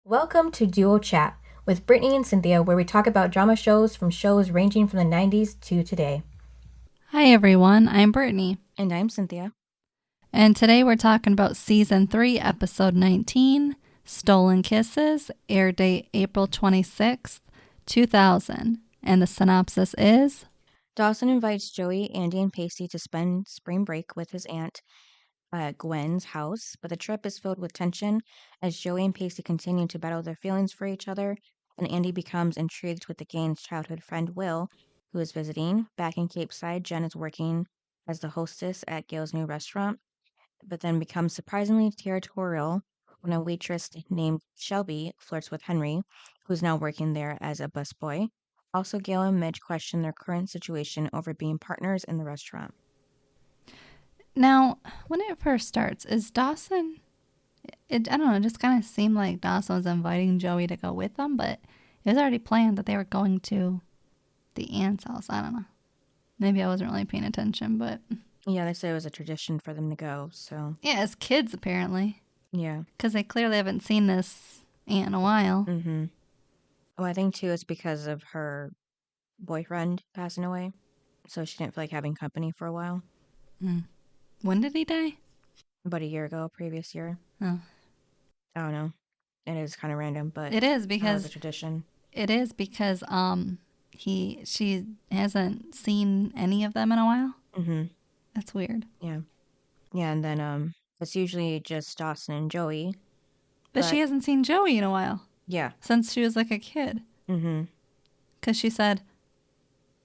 Welcome to Duo Chat with Brittany and Cynthia, where we talk about drama shows from shows ranging from the 90s to today. Hi everyone, I'm Brittany, And I'm Cynthia. and today we're talking about Season 3, Episode 19, Stolen Kisses, air date April 26th, 2000. And the synopsis is Dawson invites Joey, Andie, and Pacey to spend spring break with his aunt Gwen's house, but the trip is filled with tension as Joey and Pacey continue to battle their feelings for each other, and Andie becomes intrigued with the gang's childhood friend Will, who is visiting. Back in Cape Side, Jen is working as the hostess at Gail's new restaurant, but then becomes surprisingly territorial when a waitress named Shelby flirts with Henry, who's now working there as a busboy. Also, Gail and Midge question their current situation over being partners in the restaurant. now, when it first starts, is Dawson. I don't know, it just kind of seemed like Dawson was inviting Joey to go with them, but it was already planned that they were going to the aunt's house. I don't know. Maybe I wasn't really paying attention, but Yeah, they said it was a tradition for them to go, so yeah, as kids apparently. yeah. Because they clearly haven't seen this aunt in a while. Mm-hmm. Well, I think too it's because of her boyfriend passing away, so she didn't feel like having company for a while. Mm. When did he die? About a year ago, previous year. Oh. I don't know. It is kind of random, but It is that was a because tradition. she hasn't seen any of them in a while. Mm-hmm. That's weird. Yeah. Yeah, and then it's usually just Dawson and Joey. But she hasn't seen Joey in a while Yeah. since she was like a kid. Mm-hmm. Because she said,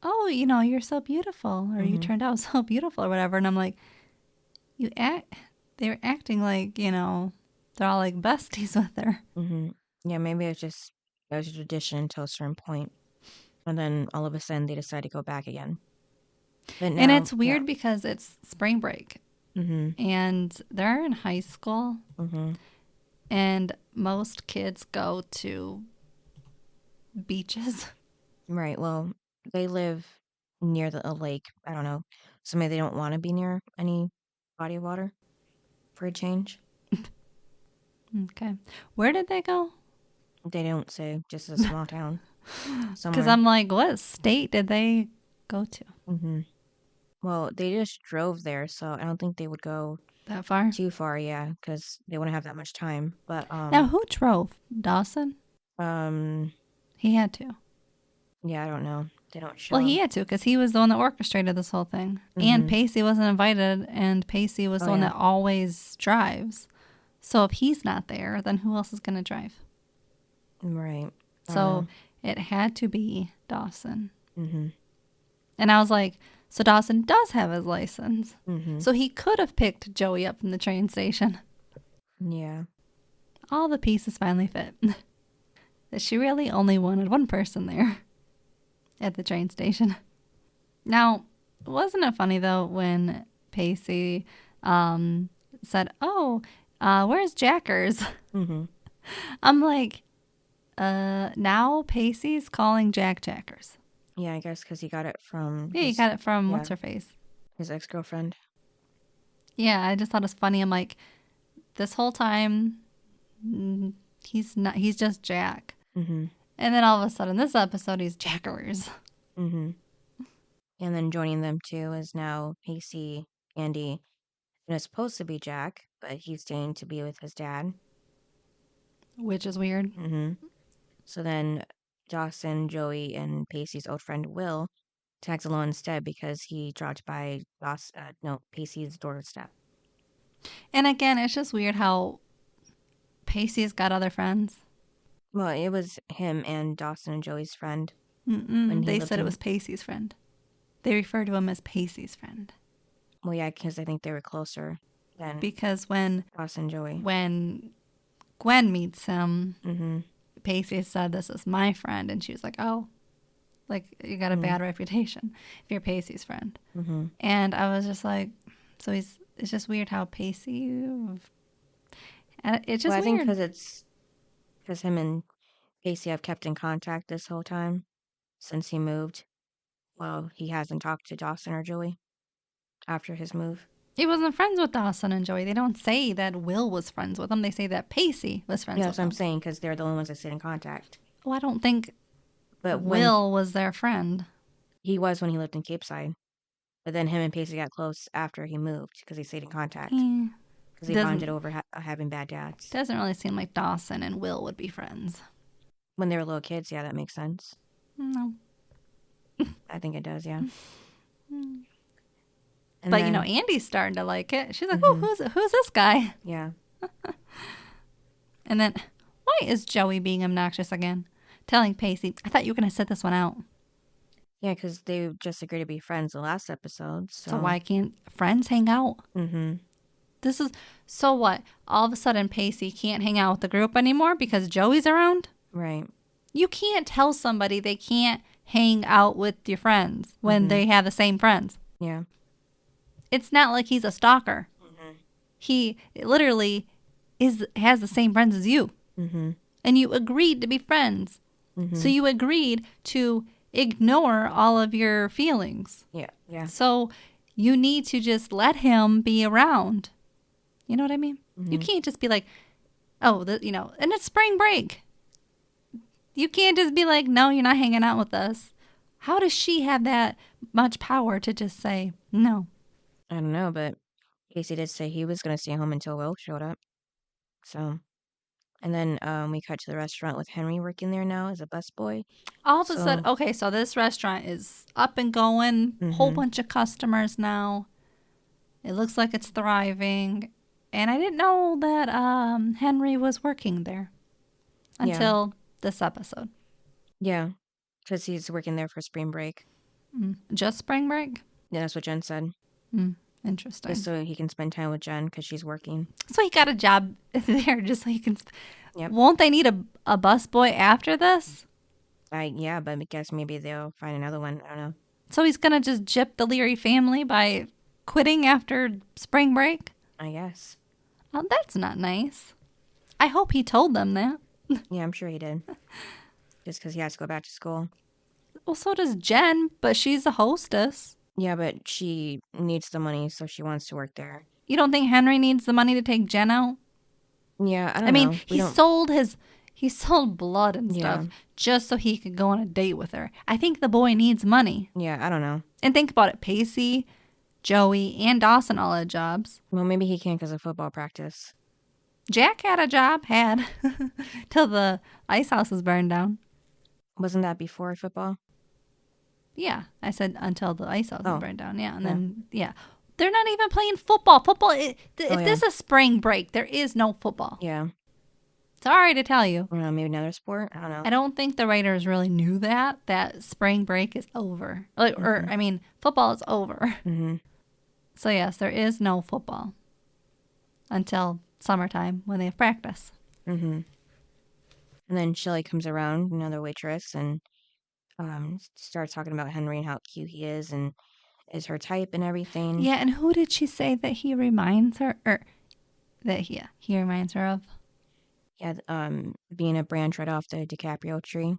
"Oh, you're so beautiful," or "You turned out so beautiful," or whatever. And I'm like, They were acting like they're all like besties with her. Mm-hmm. Yeah, maybe it was a tradition until a certain point, and then all of a sudden they decide to go back again. But And now, it's weird because it's spring break mm-hmm. and they're in high school. Mm-hmm. And most kids go to beaches. Right. Well, they live near a lake. I don't know. So maybe they don't want to be near any body of water for a change. Okay. Where did they go? They don't say. Just a small town Because somewhere. I'm like, what state did they go to? Mm-hmm. Well, they just drove there, so I don't think they would go That far? too far. Yeah, because they wouldn't have that much time. But Now, who drove? Dawson? um, He had to. yeah, I don't know. They don't Well, show. he had to because he was the one that orchestrated this whole thing. And Mm-hmm. Pacey wasn't invited, and Pacey was Oh the one yeah. that always drives. So if he's not there, then who else is going to drive? Right. I don't So know. it had to be Dawson. Mm-hmm. And I was like, so Dawson does have his license. Mm-hmm. So he could have picked Joey up from the train station. Yeah. All the pieces finally fit. That she really only wanted one person there at the train station. Now, wasn't it funny though when Pacey said, "Oh, where's Jackers?" Mm-hmm. I'm like, now Pacey's calling Jack Jackers. Yeah, I guess because he got it from Yeah, you got it from yeah, what's her face. his ex-girlfriend. Yeah, I just thought it was funny. I'm like, this whole time, he's not. He's just Jack. Mm-hmm. And then all of a sudden, this episode, he's Jackers. Mm-hmm. And then joining them too is now Pacey, Andy, and it's supposed to be Jack, but he's staying to be with his dad. Which is weird. Mm-hmm. So then Dawson, Joey, and Pacey's old friend Will tags along instead because he dropped by Pacey's doorstep. And again, it's just weird how Pacey's got other friends. Well, it was him and Dawson and Joey's friend when he They lived said it in. was Pacey's friend. They refer to him as Pacey's friend. Well, yeah, because I think they were closer than Because when Dawson and Joey. when Gwen meets him, Mm-hmm. Pacey said, "This is my friend," and she was like, "Oh, like you got a bad reputation if you're Pacey's friend." Mm-hmm. And I was just like, so it's just weird how Pacey, and it's just Well, I think weird. because him and Pacey have kept in contact this whole time since he moved. Well, he hasn't talked to Dawson or Joey after his move. He wasn't friends with Dawson and Joey. They don't say that Will was friends with them. They say that Pacey was friends Yeah, with that's what I'm them. saying, because they're the only ones that stayed in contact. Well, I don't think But when Will was their friend. he was when he lived in Cape Side. But then him and Pacey got close after he moved because they stayed in contact. He Because they bonded over having bad dads. doesn't really seem like Dawson and Will would be friends. When they were little kids, yeah, that makes sense. No. I think it does, yeah. And But, then, Andie's starting to like it. She's like, oh, who's this guy? yeah. And then, why is Joey being obnoxious again? Telling Pacey, I thought you were going to sit this one out. Yeah, because they just agreed to be friends the last episode. So why can't friends hang out? Mm-hmm. This is, so what? All of a sudden, Pacey can't hang out with the group anymore because Joey's around? Right. You can't tell somebody they can't hang out with your friends when they have the same friends. Yeah. It's not like he's a stalker. He literally has the same friends as you. And you agreed to be friends. So you agreed to ignore all of your feelings. Yeah. Yeah. So you need to just let him be around. You know what I mean? You can't just be like, oh, and it's spring break. You can't just be like, no, you're not hanging out with us. How does she have that much power to just say no? I don't know, but Casey did say he was going to stay home until Will showed up. So, and then we cut to the restaurant with Henry working there now as a busboy. All of a sudden, okay, so this restaurant is up and going, whole bunch of customers now. It looks like it's thriving. And I didn't know that Henry was working there until this episode. Yeah, because he's working there for spring break. Just spring break? Yeah, that's what Jen said. Interesting. Just so he can spend time with Jen because she's working. So he got a job there just so he can... Yep. Won't they need a busboy after this? Yeah, but I guess maybe they'll find another one. I don't know. So he's going to just gyp the Leary family by quitting after spring break? I guess. Oh, that's not nice. I hope he told them that. Yeah, I'm sure he did. Just because he has to go back to school. Well, so does Jen, but she's a hostess. Yeah, but she needs the money, so she wants to work there. You don't think Henry needs the money to take Jen out? Yeah, I don't know. I mean, he sold blood and stuff just so he could go on a date with her. I think the boy needs money. Yeah, I don't know. And think about it. Pacey, Joey, and Dawson all had jobs. Well, maybe he can't because of football practice. Jack had a job, till the ice house was burned down. Wasn't that before football? Yeah, I said until the ice house was burned down. Yeah, and then, they're not even playing football. If this is spring break, there is no football. Yeah. Sorry to tell you. I don't know, maybe another sport? I don't know. I don't think the writers really knew that spring break is over. Or, I mean, football is over. So, yes, there is no football until summertime when they have practice. And then Shelly comes around, another waitress, and starts talking about Henry and how cute he is and is her type and everything. Yeah, and who did she say that he reminds her, or that he reminds her of? Yeah, being a branch right off the DiCaprio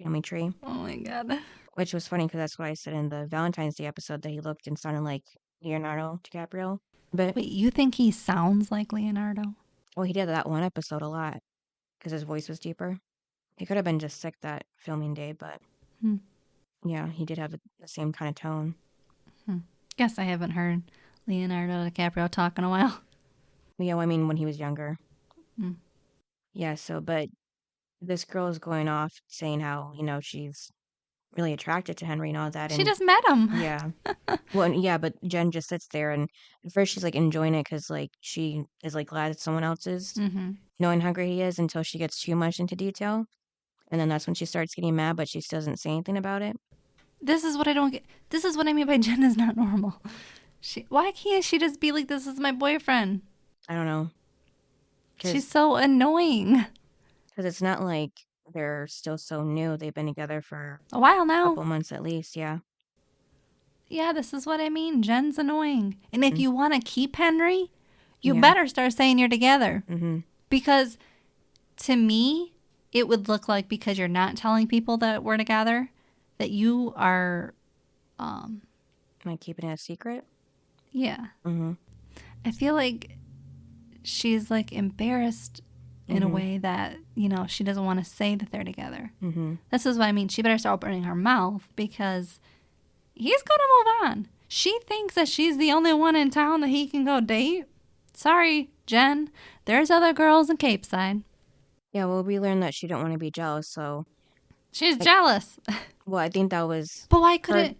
family tree. Oh my God. Which was funny because that's what I said in the Valentine's Day episode, that he looked and sounded like Leonardo DiCaprio. But wait, you think he sounds like Leonardo? Well, he did that one episode a lot because his voice was deeper. He could have been just sick that filming day, but yeah, he did have the same kind of tone. Guess I haven't heard Leonardo DiCaprio talk in a while. Yeah, well, I mean, when he was younger. Yeah, but this girl is going off saying how, she's really attracted to Henry and all that. She just met him. Yeah. Well, yeah, but Jen just sits there, and at first she's, enjoying it because, she is, glad that someone else is knowing how great he is until she gets too much into detail. And then that's when she starts getting mad, but she still doesn't say anything about it. This is what I don't get. This is what I mean by Jen is not normal. Why can't she just be like, this is my boyfriend? I don't know. She's so annoying. Because it's not like they're still so new. They've been together for a while now. A couple months at least, yeah. Yeah, this is what I mean. Jen's annoying. And if you want to keep Henry, you better start saying you're together. Because to me, it would look like, because you're not telling people that we're together, that you are... Am I keeping it a secret? Yeah. I feel like she's like embarrassed in a way that, she doesn't want to say that they're together. This is what I mean. She better start opening her mouth because he's going to move on. She thinks that she's the only one in town that he can go date. Sorry, Jen. There's other girls in Cape Side. Yeah, well, we learned that she didn't want to be jealous, so... She's jealous. Well, I think that was... But why couldn't...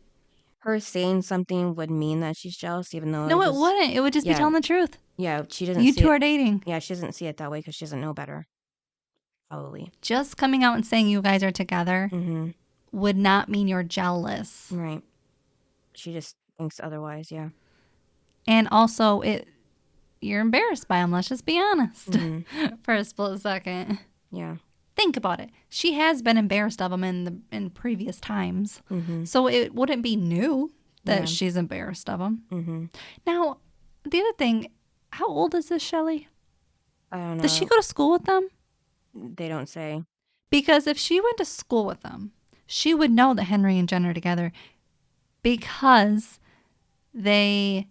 Her saying something would mean that she's jealous, even though... No, it wouldn't. It would just be telling the truth. Yeah, she doesn't You see two it. are dating. Yeah, she doesn't see it that way because she doesn't know better. Probably. Just coming out and saying you guys are together would not mean you're jealous. Right. She just thinks otherwise, yeah. And also, you're embarrassed by him. Let's just be honest. For a split second. Yeah. Think about it. She has been embarrassed of him in previous times. So it wouldn't be new that she's embarrassed of him. Now, the other thing, how old is this Shelley? I don't know. Does she go to school with them? They don't say. Because if she went to school with them, she would know that Henry and Jen are together because they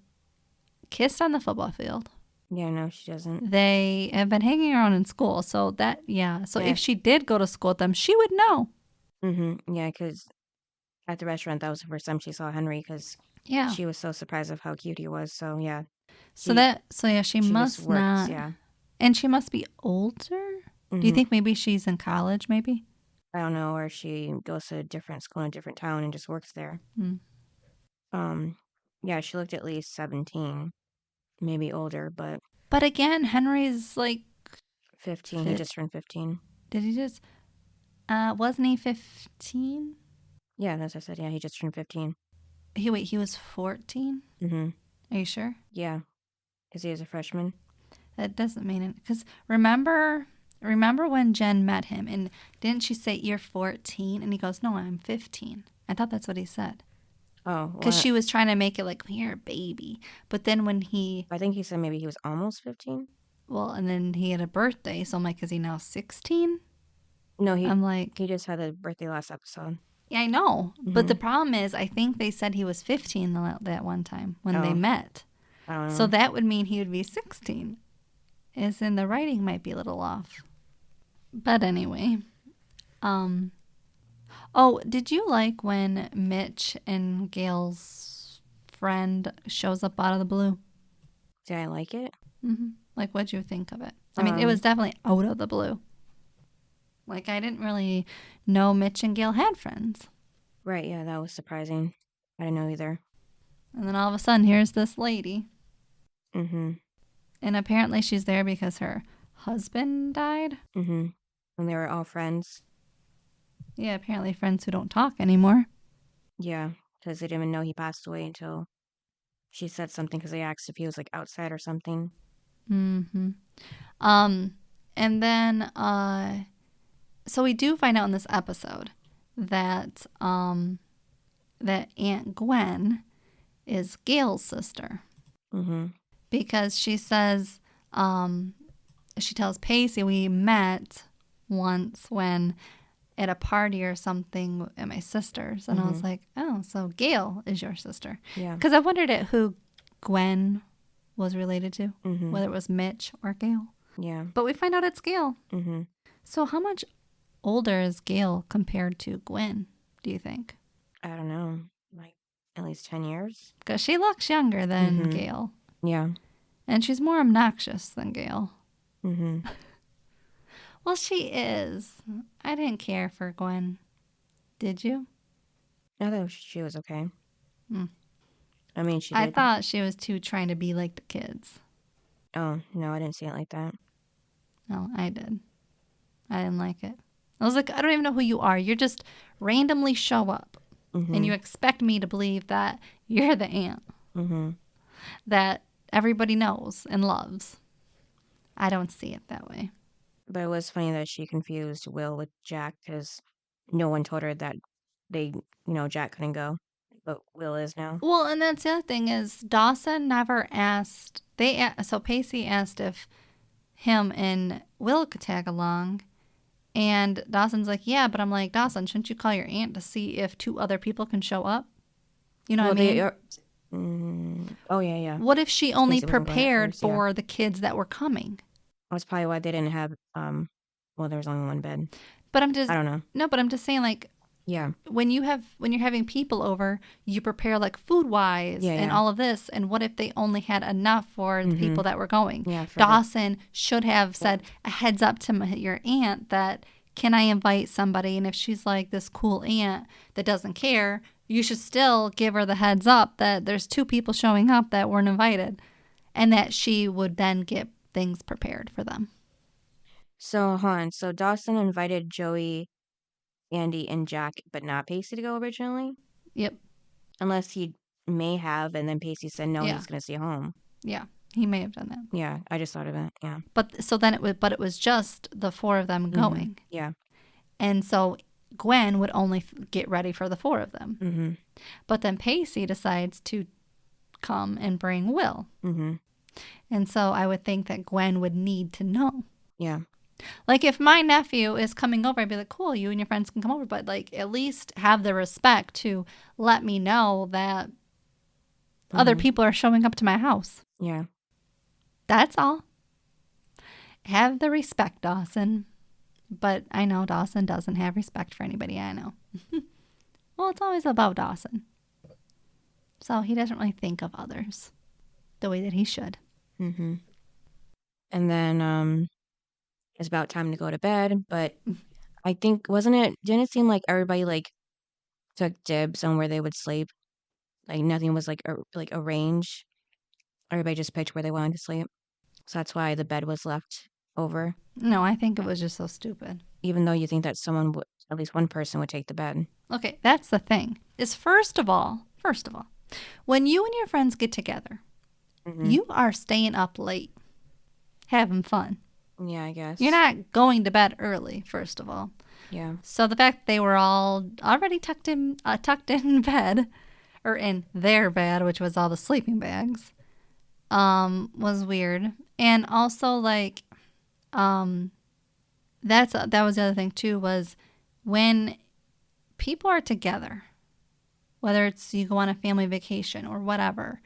kissed on the football field. Yeah, no, she doesn't. They have been hanging around in school. So if she did go to school with them, she would know. Yeah, because at the restaurant, that was the first time she saw Henry because she was so surprised of how cute he was. So, yeah. She must not. Yeah. And she must be older? Do you think maybe she's in college, maybe? I don't know, or she goes to a different school in a different town and just works there. Yeah, she looked at least 17, maybe older, but... But again, Henry's like... 15, he just turned 15. Did he just... wasn't he 15? Yeah, that's what I said, yeah, he just turned 15. He was 14? Are you sure? Yeah, because he was a freshman. That doesn't mean it. Because remember when Jen met him, and didn't she say, you're 14? And he goes, no, I'm 15. I thought that's what he said. Oh. Because she was trying to make it like, you're a baby. But then when I think he said maybe he was almost 15. Well, and then he had a birthday. So I'm like, is he now 16? No, he just had a birthday last episode. Yeah, I know. But the problem is, I think they said he was 15 that one time when they met. I don't know. So that would mean he would be 16. As in the writing might be a little off. But anyway. Oh, did you like when Mitch and Gail's friend shows up out of the blue? Did I like it? Like, what'd you think of it? I mean, it was definitely out of the blue. Like, I didn't really know Mitch and Gail had friends. Right, yeah, that was surprising. I didn't know either. And then all of a sudden, here's this lady. And apparently she's there because her husband died. And they were all friends. Yeah, apparently friends who don't talk anymore. Yeah, because they didn't even know he passed away until she said something because they asked if he was like outside or something. And then, so we do find out in this episode that, that Aunt Gwen is Gail's sister. Because she says, she tells Pacey we met once when at a party or something at my sister's. And I was like, oh, so Gail is your sister. Yeah. Because I wondered at who Gwen was related to, whether it was Mitch or Gail. Yeah. But we find out it's Gail. So how much older is Gail compared to Gwen, do you think? I don't know. Like at least 10 years? Because she looks younger than Gail. Yeah. And she's more obnoxious than Gail. Well, she is. I didn't care for Gwen. Did you? I thought she was okay. I mean, she did. I thought she was too trying to be like the kids. Oh, no, I didn't see it like that. No, I did. I didn't like it. I was like, I don't even know who you are. You're just randomly show up. And you expect me to believe that you're the aunt. That everybody knows and loves. I don't see it that way. But it was funny that she confused Will with Jack because no one told her that Jack couldn't go. But Will is now. Well, and that's the other thing is Dawson never asked. So Pacey asked if him and Will could tag along. And Dawson's like, yeah, but I'm like, Dawson, shouldn't you call your aunt to see if 2 other people can show up? You know what I mean? Oh, yeah. What if she only Pacey wasn't going at prepared first, yeah. for the kids that were coming? That's probably why they didn't have, well, there was only one bed. But I'm just I don't know. no, but I'm just saying, like, Yeah. when you're having people over, you prepare like food wise Yeah, and yeah. all of this. And what if they only had enough for the people that were going? Yeah, for Dawson should have said a heads up to your aunt that, can I invite somebody? And if she's like this cool aunt that doesn't care, you should still give her the heads up that there's 2 people showing up that weren't invited, and that she would then get things prepared for them. So, so Dawson invited Joey, Andie, and Jack, but not Pacey to go originally? Yep. Unless he may have, and then Pacey said no, Yeah. he's going to stay home. Yeah. He may have done that. Yeah, I just thought of it. Yeah. But so then it was just the 4 of them going. Yeah. And so Gwen would only get ready for the 4 of them. But then Pacey decides to come and bring Will. And so I would think that Gwen would need to know. Yeah. Like, if my nephew is coming over, I'd be like, cool, you and your friends can come over. But, like, at least have the respect to let me know that other people are showing up to my house. Yeah. That's all. Have the respect, Dawson. But I know Dawson doesn't have respect for anybody. I know. Well, it's always about Dawson. So he doesn't really think of others the way that he should. And then it's about time to go to bed. But I think, didn't it seem like everybody like took dibs on where they would sleep? Like nothing was like arranged. Everybody just picked where they wanted to sleep. So that's why the bed was left over. No, I think it was just so stupid. Even though you think that someone would, at least one person would take the bed. Okay, that's the thing. Is first of all, when you and your friends get together, you are staying up late, having fun. Yeah, I guess. You're not going to bed early, first of all. Yeah. So the fact they were all already tucked in bed, or in their bed, which was all the sleeping bags, was weird. And also, like, that was the other thing too, was when people are together, whether it's you go on a family vacation or whatever,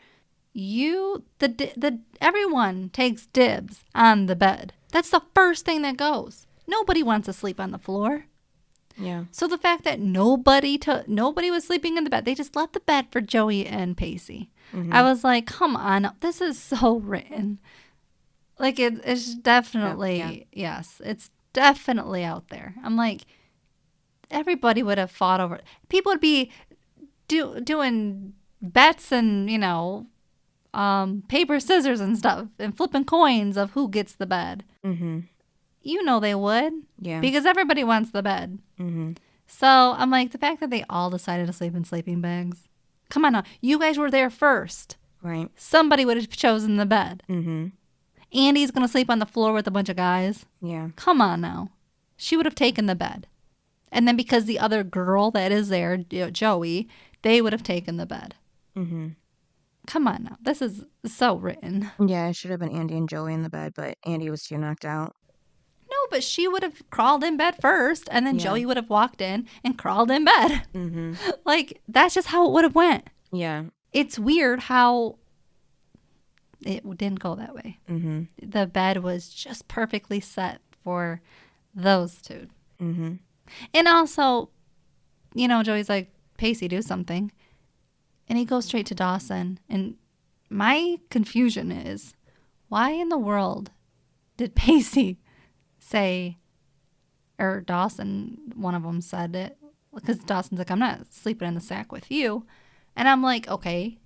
everyone takes dibs on the bed. That's the first thing that goes. Nobody wants to sleep on the floor. Yeah. So the fact that nobody was sleeping in the bed, they just left the bed for Joey and Pacey. I was like, come on, this is so written. Like, it's definitely, yes, it's definitely out there. I'm like, everybody would have fought over it. People would be doing bets and, paper, scissors and stuff, and flipping coins of who gets the bed. You know they would. Yeah. Because everybody wants the bed. So I'm like, the fact that they all decided to sleep in sleeping bags. Come on now. You guys were there first. Right. Somebody would have chosen the bed. Andie's going to sleep on the floor with a bunch of guys. Yeah. Come on now. She would have taken the bed. And then because the other girl that is there, Joey, they would have taken the bed. Come on now. This is so written. Yeah, it should have been Andie and Joey in the bed, but Andie was too knocked out. No, but she would have crawled in bed first, and then Joey would have walked in and crawled in bed. Like, that's just how it would have went. Yeah. It's weird how it didn't go that way. The bed was just perfectly set for those two. And also, Joey's like, Pacey, do something. And he goes straight to Dawson. And my confusion is, why in the world did Pacey say, or Dawson, one of them said it, because Dawson's like, I'm not sleeping in the sack with you. And I'm like, okay,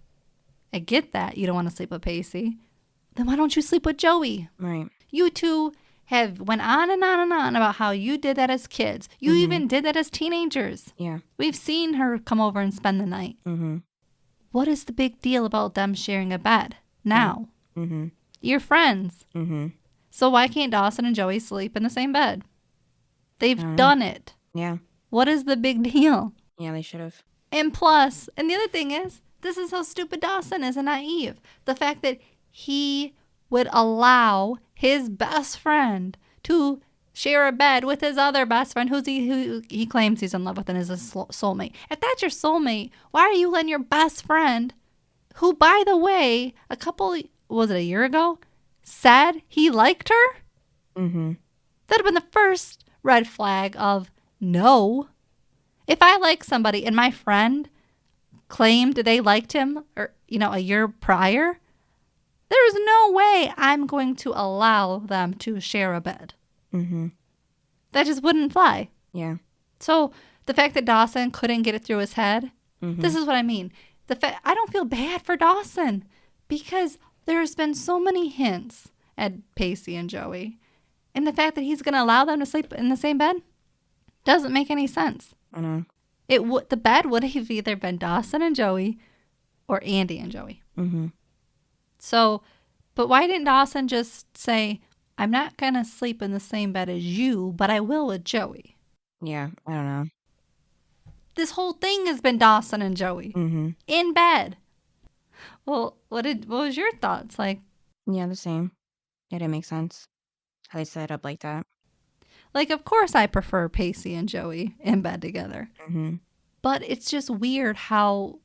I get that you don't want to sleep with Pacey. Then why don't you sleep with Joey? Right. You two have went on and on and on about how you did that as kids. You even did that as teenagers. Yeah. We've seen her come over and spend the night. What is the big deal about them sharing a bed now? You're friends. So why can't Dawson and Joey sleep in the same bed? They've done it. Yeah. What is the big deal? Yeah, they should have. And plus, and the other thing is, this is how stupid Dawson is and naive. The fact that he would allow his best friend to share a bed with his other best friend who he claims he's in love with and is a soulmate. If that's your soulmate, why are you letting your best friend, who, by the way, was it a year ago, said he liked her? Mm-hmm. That'd have been the first red flag of no. If I like somebody and my friend claimed they liked him or, a year prior, there's no way I'm going to allow them to share a bed. Mm-hmm. That just wouldn't fly. Yeah. So the fact that Dawson couldn't get it through his head, Mm-hmm. this is what I mean. I don't feel bad for Dawson because there's been so many hints at Pacey and Joey. And the fact that he's going to allow them to sleep in the same bed doesn't make any sense. I know. The bed would have either been Dawson and Joey or Andie and Joey. Mm-hmm. So, but why didn't Dawson just say, I'm not going to sleep in the same bed as you, but I will with Joey? Yeah, I don't know. This whole thing has been Dawson and Joey in bed. Well, what was your thoughts? Like, yeah, the same. It didn't make sense how they set it up like that. Like, of course I prefer Pacey and Joey in bed together. Mm-hmm. But it's just weird how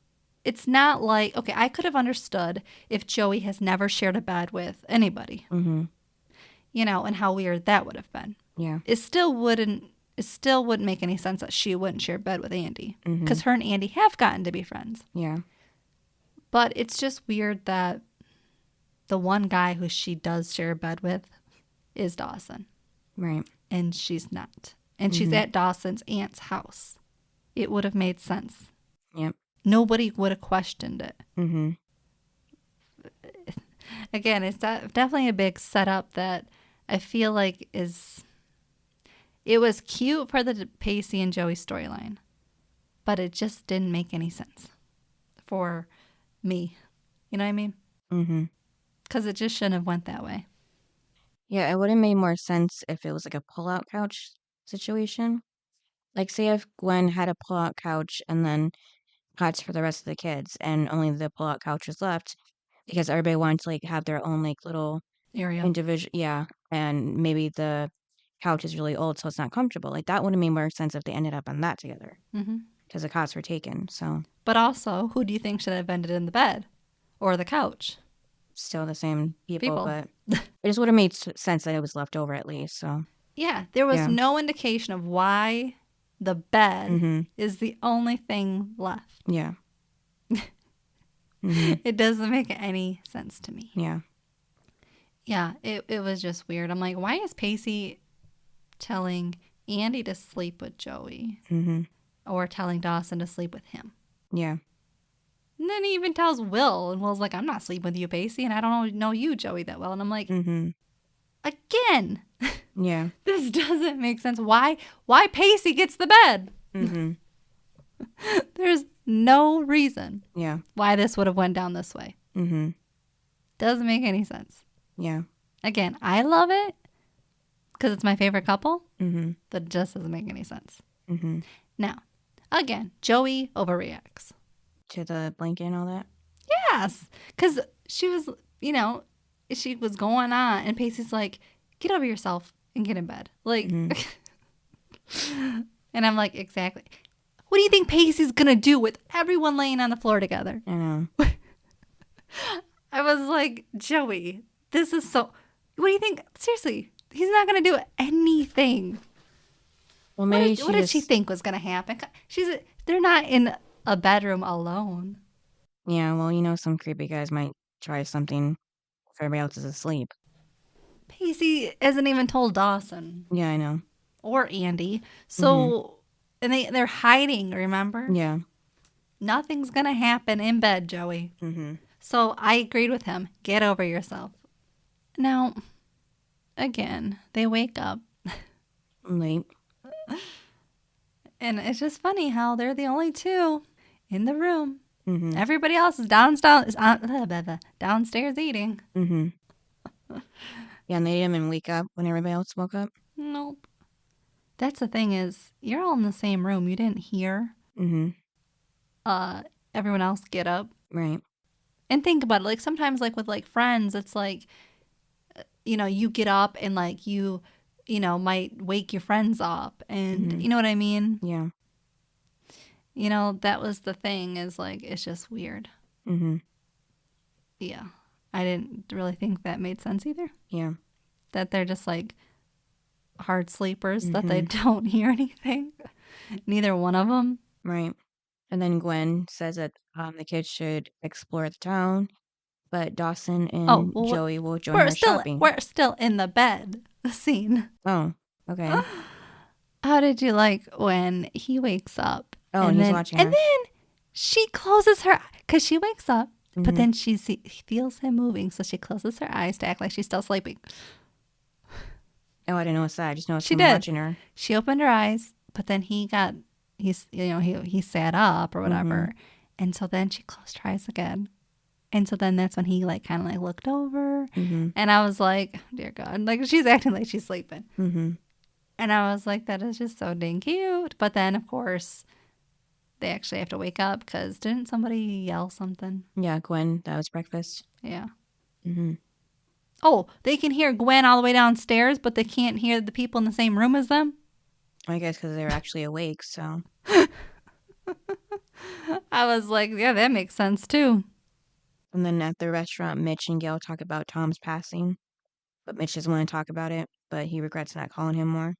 it's not like, okay, I could have understood if Joey has never shared a bed with anybody. Mm-hmm. And how weird that would have been. Yeah. It still wouldn't make any sense that she wouldn't share a bed with Andie. Because her and Andie have gotten to be friends. Yeah. But it's just weird that the one guy who she does share a bed with is Dawson. Right. And she's not. And she's at Dawson's aunt's house. It would have made sense. Yep. Nobody would have questioned it. Mm-hmm. Again, it's definitely a big setup that I feel like it was cute for the Pacey and Joey storyline, but it just didn't make any sense for me. You know what I mean? Mm-hmm. Because it just shouldn't have went that way. Yeah, it would have made more sense if it was like a pull-out couch situation. Like, say if Gwen had a pull-out couch and then cots for the rest of the kids, and only the pull-out couch was left because everybody wanted to like have their own like little Area. individual. Yeah, and maybe the couch is really old, so it's not comfortable. Like that would have made more sense if they ended up on that together because the cots were taken. So, But also, who do you think should have ended in the bed or the couch? still the same people. But it just would have made sense that it was left over at least. So, Yeah, there was Yeah. no indication of why the bed is the only thing left. yeah. Mm-hmm. It doesn't make any sense to me. Yeah. Yeah, it was just weird. I'm like, why is Pacey telling Andie to sleep with Joey Mm-hmm. or telling Dawson to sleep with him? Yeah. And then he even tells Will, and Will's like, I'm not sleeping with you, Pacey, and I don't know you, Joey, that well. And I'm like, Mm-hmm. again, Yeah. this doesn't make sense. Why Pacey gets the bed? Mm-hmm. There's no reason Yeah. why this would have went down this way. Mm-hmm. Doesn't make any sense. Yeah. Again, I love it because it's my favorite couple, Mm-hmm. but it just doesn't make any sense. Mm-hmm. Now, again, Joey overreacts. To the blanket and all that. Yes, because she was, she was going on, and Pacey's like, get over yourself and get in bed. Like, and I'm like, exactly. What do you think Pacey's going to do with everyone laying on the floor together? I know. I was like, Joey, this is so. What do you think? Seriously, he's not going to do anything. Well, maybe What did she think was going to happen? They're not in a bedroom alone. Yeah, well, some creepy guys might try something if everybody else is asleep. Pacey hasn't even told Dawson Yeah, I know. or Andie. So, and they're hiding, remember? Yeah. Nothing's going to happen in bed, Joey. Mm-hmm. So I agreed with him. Get over yourself. Now, again, they wake up. Late. And it's just funny how they're the only two in the room. Mm-hmm. Everybody else is downstairs eating. Mm-hmm. Yeah, and they didn't even wake up when everybody else woke up. Nope. That's the thing is, you're all in the same room. You didn't hear Mm-hmm. everyone else get up. Right. And think about it. Like sometimes like with like friends, it's like, you get up and like you might wake your friends up. And you know what I mean? Yeah. That was the thing is like, it's just weird. Mm-hmm. Yeah. I didn't really think that made sense either. Yeah. That they're just like hard sleepers, that they Mm-hmm. don't hear anything. Neither one of them. Right. And then Gwen says that the kids should explore the town, but Dawson Oh, and well, Joey will join her shopping. we're still in the bed scene. Oh, okay. How did you like when he wakes up Oh, and he's then watching her. she closes her because she wakes up, but Mm-hmm. then she feels him moving, so she closes her eyes to act like she's still sleeping. Oh, I didn't notice that. I just noticed She him did. watching her. She opened her eyes, but then he sat up or whatever, and so then she closed her eyes again, and so then that's when he like kind of like looked over, Mm-hmm. and I was like, dear God, like she's acting like she's sleeping, Mm-hmm. and I was like, that is just so dang cute. But then of course they actually have to wake up because didn't somebody yell something? Yeah, Gwen, that was breakfast. Yeah. Mm-hmm. Oh, they can hear Gwen all the way downstairs, but they can't hear the people in the same room as them. I guess because they were actually awake, so. I was like, yeah, that makes sense too. And then at the restaurant, Mitch and Gail talk about Tom's passing, but Mitch doesn't want to talk about it, but he regrets not calling him more.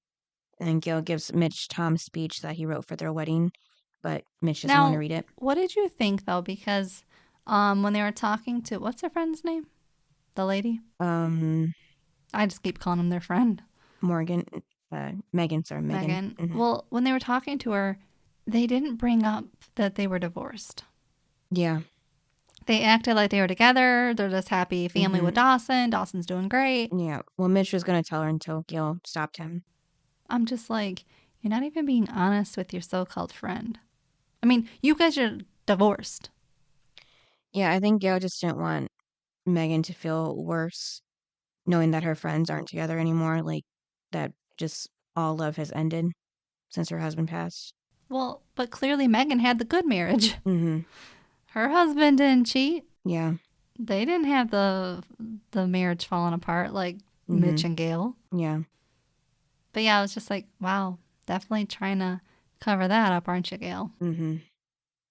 And then Gail gives Mitch Tom's speech that he wrote for their wedding, but Mitch doesn't want to Now, read it. what did you think though? Because when they were talking to what's her friend's name? The lady? I just keep calling him their friend. Megan. Megan. Mm-hmm. Well, when they were talking to her, they didn't bring up that they were divorced. Yeah. They acted like they were together. They're this happy family with Dawson. Dawson's doing great. Yeah. Well, Mitch was going to tell her until Gail stopped him. I'm just like, you're not even being honest with your so-called friend. I mean, you guys are divorced. Yeah, I think Gail just didn't want Megan to feel worse knowing that her friends aren't together anymore. Like, that just all love has ended since her husband passed. Well, but clearly Megan had the good marriage. Mm-hmm. Her husband didn't cheat. Yeah. They didn't have the marriage falling apart like Mitch and Gail. Yeah. But yeah, I was just like, wow, definitely trying to cover that up, aren't you, Gail? Mm-hmm.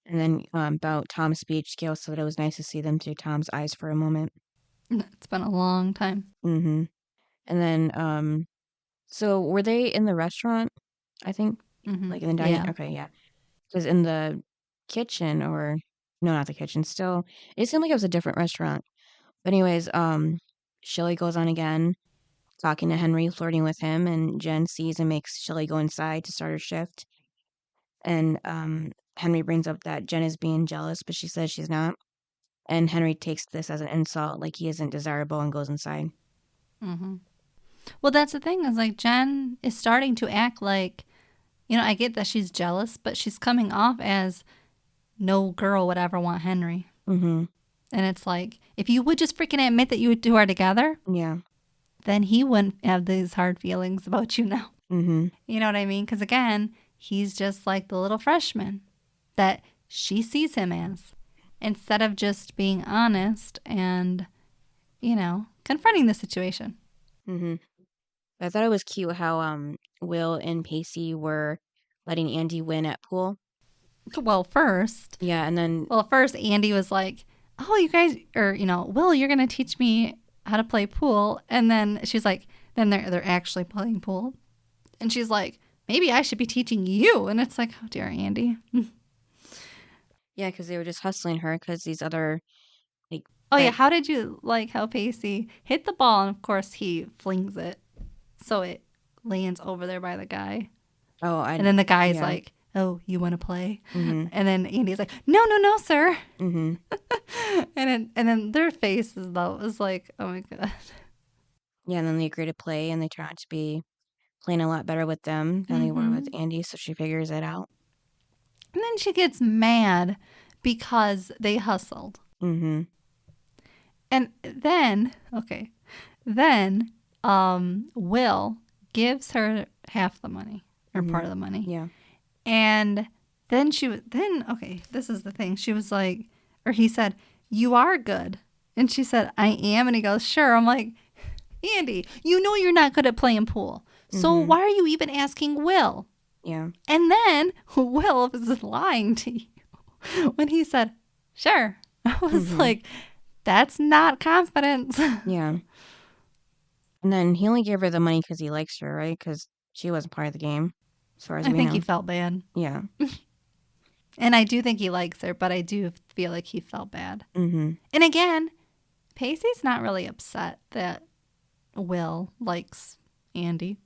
And then about Tom's speech, Gail said it was nice to see them through Tom's eyes for a moment. It's been a long time. Mm-hmm. And then, so were they in the restaurant, I think? Like in the dining? Yeah. Okay, yeah. Because in the kitchen, or no, not the kitchen, still, it seemed like it was a different restaurant. But anyways, Shelley goes on again, talking to Henry, flirting with him, and Jen sees and makes Shelley go inside to start her shift. And Henry brings up that Jen is being jealous, but she says she's not. And Henry takes this as an insult, like he isn't desirable, and goes inside. Mm-hmm. Well, that's the thing is like Jen is starting to act like, I get that she's jealous, but she's coming off as no girl would ever want Henry. Mm-hmm. And it's like, if you would just freaking admit that you two are together, Yeah. then he wouldn't have these hard feelings about you now. Mm-hmm. You know what I mean? Because again, he's just like the little freshman that she sees him as, instead of just being honest and, confronting the situation. Mm-hmm. I thought it was cute how Will and Pacey were letting Andie win at pool. Well, first Andie was like, oh, you guys, or, Will, you're going to teach me how to play pool. And then she's like, then they're actually playing pool. And she's like, maybe I should be teaching you. And it's like, oh, dear, Andie. Yeah, because they were just hustling her because these other, like... Oh, yeah, how did you like how Pacey hit the ball? And, of course, he flings it. So it lands over there by the guy. And then the guy's like, oh, you want to play? Mm-hmm. And then Andie's like, no, sir. Mm-hmm. and then their faces, though, was like, oh, my God. Yeah, and then they agree to play, and they turn out to be playing a lot better with them than they were with Andie, so she figures it out. And then she gets mad because they hustled. Mm-hmm. And then, Will gives her half the money, or part of the money. Yeah. And then this is the thing. She was like, or he said, you are good. And she said, I am. And he goes, sure. I'm like, Andie, you're not good at playing pool. So why are you even asking Will? Yeah. And then Will was lying to you when he said, sure. I was like, That's not confidence. Yeah. And then he only gave her the money because he likes her, right? Because she wasn't part of the game, as far as I we think know. he felt bad. Yeah. And I do think he likes her, but I do feel like he felt bad. Mm-hmm. And again, Pacey's not really upset that Will likes Andie.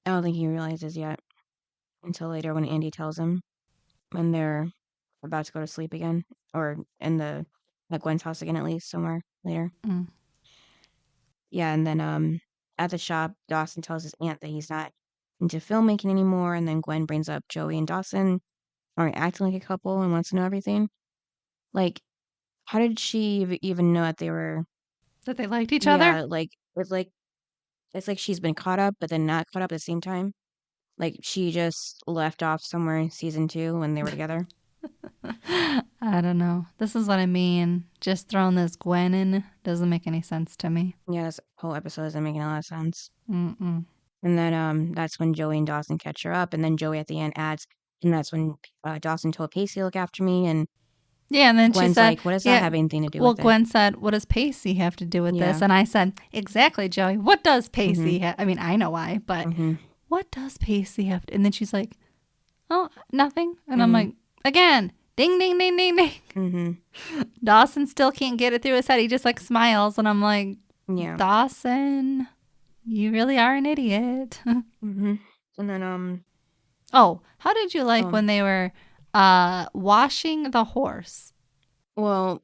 I don't think he realizes yet until later when Andie tells him when they're about to go to sleep again, or in the at Gwen's house again, at least somewhere later. Mm. Yeah, and then at the shop, Dawson tells his aunt that he's not into filmmaking anymore, and then Gwen brings up Joey and Dawson are acting like a couple and wants to know everything. Like, how did she even know that they were? That they liked each other? Yeah, it's like she's been caught up, but then not caught up at the same time. Like she just left off somewhere in season 2 when they were together. I don't know. This is what I mean. Just throwing this Gwen in doesn't make any sense to me. Yeah, this whole episode isn't making a lot of sense. Mm-mm. And then that's when Joey and Dawson catch her up, and then Joey at the end adds, and that's when Dawson told Pacey to look after me, and Yeah, and then Gwen's she said, like, what does that have anything to do with it? Gwen said, what does Pacey have to do with Yeah. this? And I said, exactly, Joey. What does Pacey have? I mean, I know why, but what does Pacey have to? And then she's like, oh, nothing. And I'm like, again, ding, ding, ding, ding, ding. Mm-hmm. Dawson still can't get it through his head. He just like smiles. And I'm like, Yeah. Dawson, you really are an idiot. Mm-hmm. And then, oh, how did you like when they were washing the horse? well,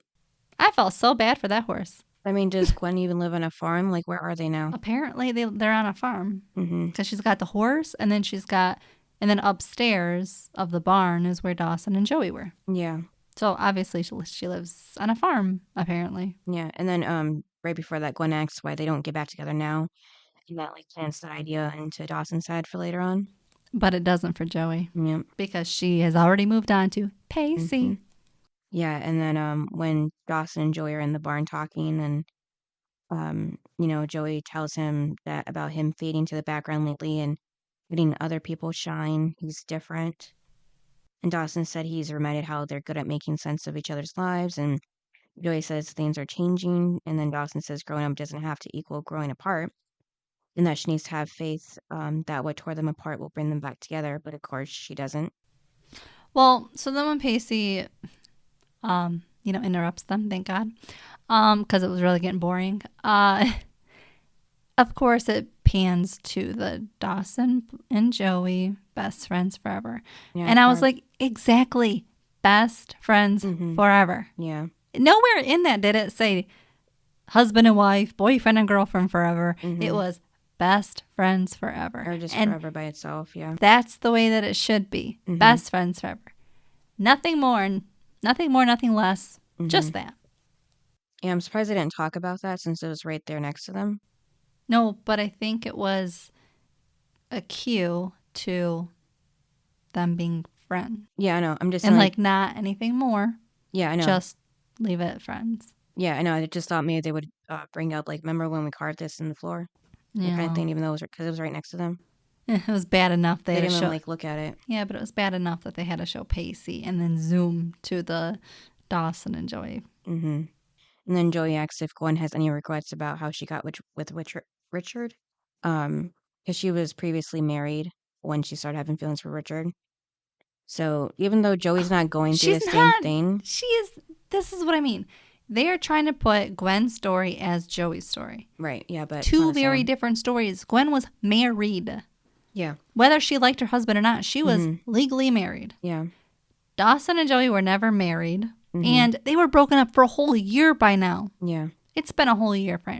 I felt so bad for that horse. I mean, does Gwen even live on a farm? Like, where are they now? Apparently, they're on a farm Mm-hmm. because she's got the horse, and then and then upstairs of the barn is where Dawson and Joey were. Yeah. So obviously, she lives on a farm. Apparently, Yeah. And then right before that, Gwen asks why they don't get back together now, and that like plants that idea into Dawson's head for later on. but it doesn't for Joey Yep. because she has already moved on to Pacey. Mm-hmm. Yeah, and then when Dawson and Joey are in the barn talking, and Joey tells him that about him fading to the background lately and letting other people shine. He's different. And Dawson said he's reminded how they're good at making sense of each other's lives, and Joey says things are changing, and then Dawson says growing up doesn't have to equal growing apart, and that she needs to have faith that what tore them apart will bring them back together, but of course she doesn't. Well, so then when Pacey, interrupts them, thank God, because it was really getting boring. Of course, it pans to the Dawson and Joey best friends forever, Yeah, and I was like, exactly, best friends forever. Yeah. Nowhere in that did it say husband and wife, boyfriend and girlfriend forever. It was best friends forever, Or just and forever by itself, yeah. that's the way that it should be. Best friends forever. Nothing more, nothing less. Just that. Yeah, I'm surprised they didn't talk about that since it was right there next to them. No, but I think it was a cue to them being friends. Yeah, I know. I'm just And saying, like not anything more. yeah, I know. Just leave it friends. Yeah, I know. I just thought maybe they would bring up, like, remember when we carved this in the floor? That Yeah. kind of thing, even though because it was right next to them. It was bad enough They had didn't to even, show. like, look at it. Yeah, but it was bad enough that they had to show Pacey and then zoom to the Dawson and Joey. Mm-hmm. And then Joey asks if Gwen has any regrets about how she got with Richard. Because she was previously married when she started having feelings for Richard. So even though Joey's not going through the same thing. She is. This is what I mean. They are trying to put Gwen's story as Joey's story. Right, yeah, but two very different stories. Gwen was married. Yeah. Whether she liked her husband or not, she was legally married. Yeah. Dawson and Joey were never married. And they were broken up for a whole year by now. Yeah. It's been a whole year for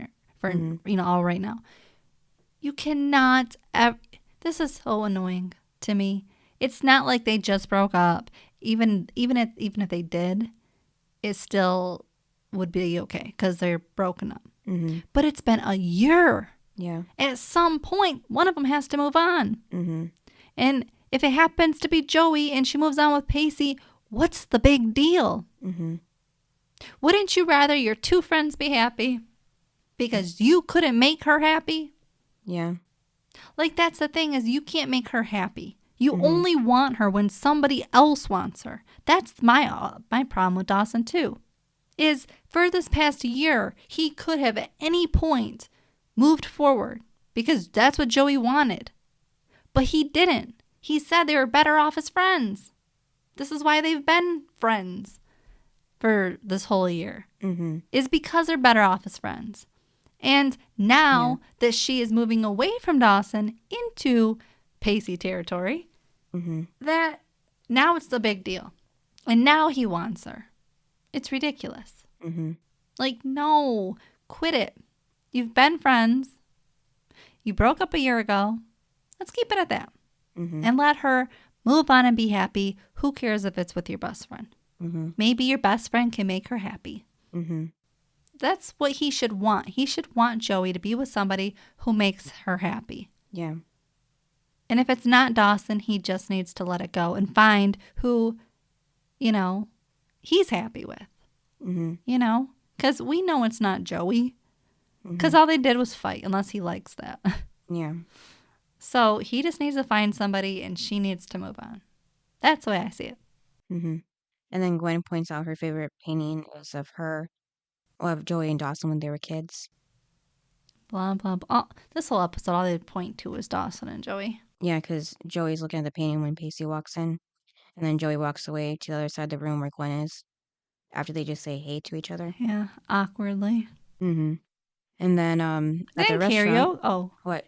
all right now. You cannot. This is so annoying to me. It's not like they just broke up. Even if they did, it still would be okay because they're broken up. But it's been a year. Yeah. At some point, one of them has to move on. And if it happens to be Joey and she moves on with Pacey, what's the big deal? Wouldn't you rather your two friends be happy because you couldn't make her happy? Yeah. Like, that's the thing, is you can't make her happy. You only want her when somebody else wants her. That's my problem with Dawson too. is for this past year, he could have at any point moved forward because that's what Joey wanted. But he didn't. He said they were better off as friends. This is why they've been friends for this whole year. Is because they're better off as friends. And now that she is moving away from Dawson into Pacey territory, that now it's the big deal. And now he wants her. It's ridiculous. Like, no, quit it. You've been friends. You broke up a year ago. Let's keep it at that. And let her move on and be happy. Who cares if it's with your best friend? Maybe your best friend can make her happy. That's what he should want. He should want Joey to be with somebody who makes her happy. Yeah. And if it's not Dawson, he just needs to let it go and find who, you know, he's happy with. You know? Because we know it's not Joey. Because all they did was fight, unless he likes that. Yeah. So he just needs to find somebody and she needs to move on. That's the way I see it. And then Gwen points out her favorite painting is of her, well, of Joey and Dawson when they were kids. Blah, blah, blah. Oh, this whole episode, all they point to is Dawson and Joey. Yeah, because Joey's looking at the painting when Pacey walks in. And then Joey walks away to the other side of the room where Gwen is. After they just say hey to each other. Yeah, awkwardly. And then at the restaurant. Karaoke. Oh. What?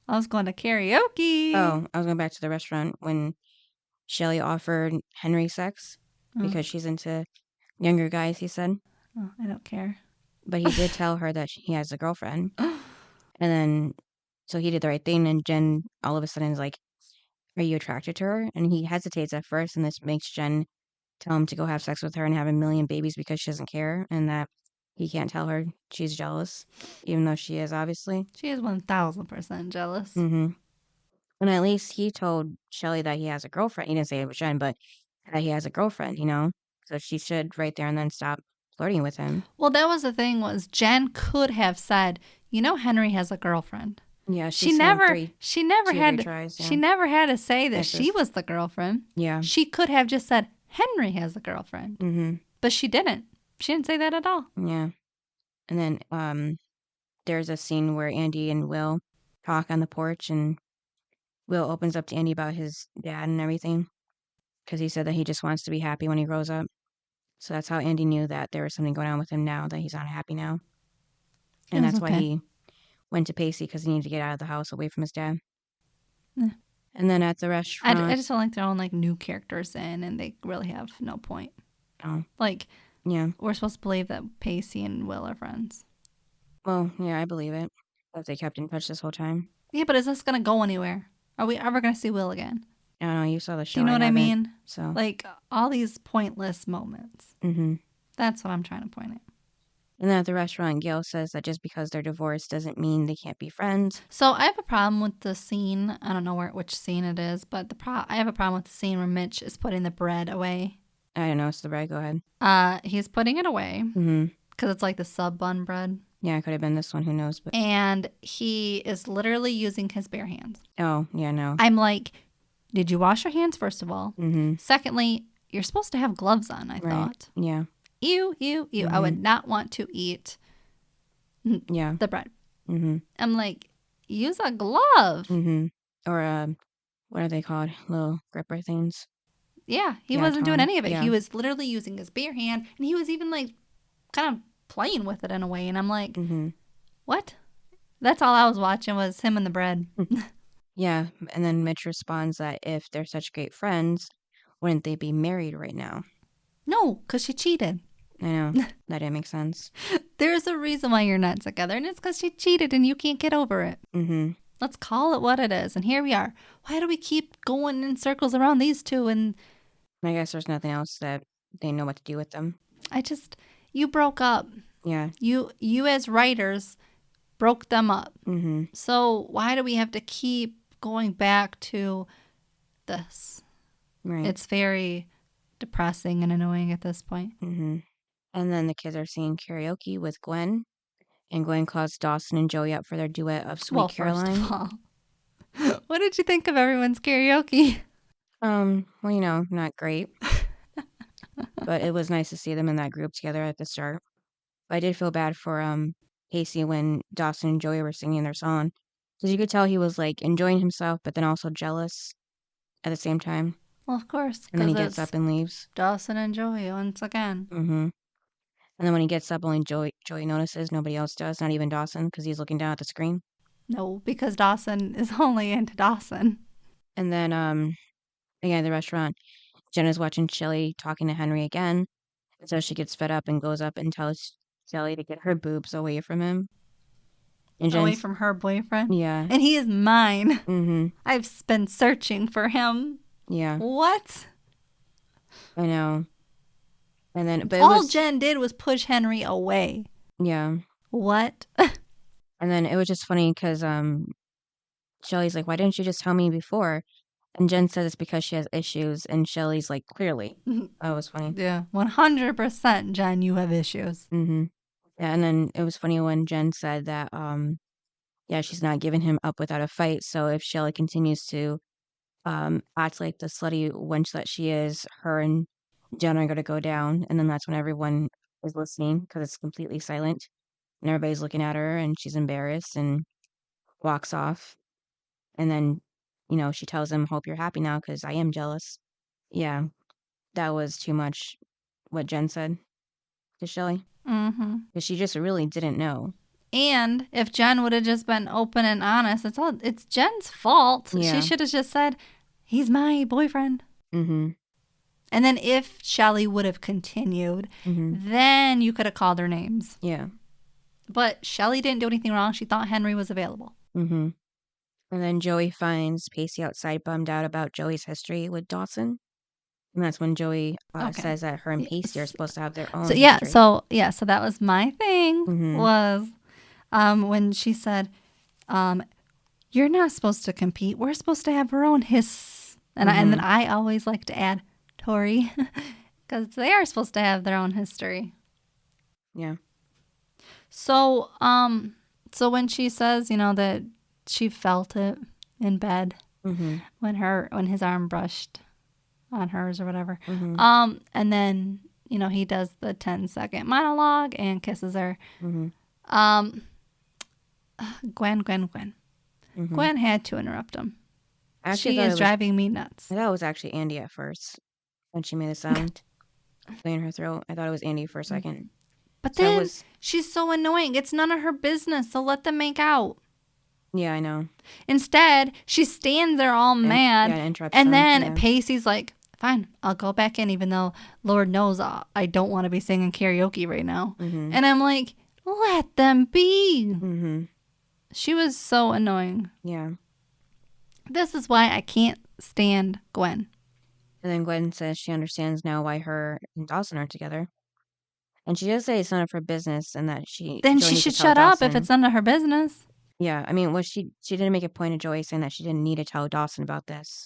I was going to karaoke. Oh, I was going back to the restaurant when Shelly offered Henry sex because she's into younger guys, he said. Oh, I don't care. But he did tell her that he has a girlfriend. And then, so he did the right thing. And Jen all of a sudden is like, are you attracted to her? And he hesitates at first. And this makes Jen tell him to go have sex with her and have a million babies because she doesn't care. And that he can't tell her she's jealous, even though she is, obviously. She is 1,000% jealous. And at least he told Shelly that he has a girlfriend. He didn't say it was Jen, but that he has a girlfriend, you know? So she should right there and then stop flirting with him. Well, that was the thing, was Jen could have said, you know, Henry has a girlfriend. Yeah, she never had to say that she was the girlfriend. Yeah. She could have just said Henry has a girlfriend. But she didn't. She didn't say that at all. Yeah. And then there's a scene where Andie and Will talk on the porch, and Will opens up to Andie about his dad and everything because he said that he just wants to be happy when he grows up. So that's how Andie knew that there was something going on with him now, that he's not happy now. And that's why he went to Pacey, because he needed to get out of the house away from his dad. Yeah. And then at the restaurant... I just don't like throwing like new characters in, and they really have no point. Oh. Like... Yeah. We're supposed to believe that Pacey and Will are friends. Well, yeah, I believe it. But they kept in touch this whole time. Yeah, but is this going to go anywhere? Are we ever going to see Will again? I don't know. You saw the show. Do you know what I mean? So. Like, all these pointless moments. That's what I'm trying to point at. And then at the restaurant, Gail says that just because they're divorced doesn't mean they can't be friends. So I have a problem with the scene. I don't know which scene it is, but I have a problem with the scene where Mitch is putting the bread away. I don't know. It's the bread. Go ahead. He's putting it away because it's like the sub bun bread. Yeah, it could have been this one. Who knows? But... And he is literally using his bare hands. Oh, yeah, no. I'm like, did you wash your hands, first of all? Secondly, you're supposed to have gloves on, I thought. Yeah. Ew. I would not want to eat the bread. I'm like, use a glove. Or, what are they called? Little gripper things. Yeah, he wasn't doing any of it. Yeah. He was literally using his bare hand, and he was even like kind of playing with it in a way. And I'm like, what? That's all I was watching was him and the bread. Yeah, and then Mitch responds that if they're such great friends, wouldn't they be married right now? No, because she cheated. I know. That didn't make sense. There's a reason why you're not together, and it's because she cheated and you can't get over it. Let's call it what it is. And here we are. Why do we keep going in circles around these two? And I guess there's nothing else that they know what to do with them. You broke up. Yeah. You as writers broke them up. So why do we have to keep going back to this? Right. It's very depressing and annoying at this point. And then the kids are singing karaoke with Gwen. And Gwen calls Dawson and Joey up for their duet of Sweet Caroline. First of all, what did you think of everyone's karaoke? Well, not great. But it was nice to see them in that group together at the start. But I did feel bad for Pacey when Dawson and Joey were singing their song. Because you could tell he was like enjoying himself, but then also jealous at the same time. Well, of course, And then because he gets it's up and leaves. Dawson and Joey once again. Mm-hmm. And then when he gets up, only Joey notices. Nobody else does, not even Dawson, because he's looking down at the screen. No, because Dawson is only into Dawson. And then, again, at the restaurant, Jenna's watching Shelly talking to Henry again. And so she gets fed up and goes up and tells Shelly to get her boobs away from him. And Away Jen's, from her boyfriend. yeah. And he is mine. Mm-hmm. I've been searching for him. Yeah. What? I know. And then, but all Jen did was push Henry away. Yeah. What? And then it was just funny because Shelly's like, why didn't you just tell me before? And Jen says it's because she has issues, and Shelly's like, clearly. That was funny. Yeah, 100%, Jen, you have issues. Mm-hmm. Yeah, and then it was funny when Jen said that, yeah, she's not giving him up without a fight. So if Shelly continues to act like the slutty wench that she is, her and Jen are going to go down. And then that's when everyone is listening because it's completely silent. And everybody's looking at her, and she's embarrassed and walks off. And then, she tells him, hope you're happy now because I am jealous. Yeah, that was too much what Jen said to Shelly. Mm-hmm. Because she just really didn't know. And if Jen would have just been open and honest, it's Jen's fault. Yeah. She should have just said, he's my boyfriend. Mm-hmm. And then if Shelly would have continued, then you could have called her names. Yeah. But Shelly didn't do anything wrong. She thought Henry was available. Mm-hmm. And then Joey finds Pacey outside, bummed out about Joey's history with Dawson. And that's when Joey says that her and Pacey are supposed to have their own history. So that was my thing, was when she said, you're not supposed to compete. We're supposed to have our own And then I always like to add Tori, because they are supposed to have their own history. Yeah. So, when she says, that she felt it in bed when his arm brushed on hers or whatever. And then, he does the 10-second monologue and kisses her. Gwen. Gwen had to interrupt him. She is driving me nuts. I thought it was actually Andie at first when she made a sound in her throat. I thought it was Andie for a second. But then she's so annoying. It's none of her business, so let them make out. Yeah, I know. Instead, she stands there all mad. And then Pacey's like, fine, I'll go back in, even though Lord knows I don't want to be singing karaoke right now. And I'm like, let them be. She was so annoying. Yeah. This is why I can't stand Gwen. And then Gwen says she understands now why her and Dawson are together. And she does say it's none of her business and that Then she should shut up if it's none of her business. Yeah, I mean, she didn't make a point of Joey saying that she didn't need to tell Dawson about this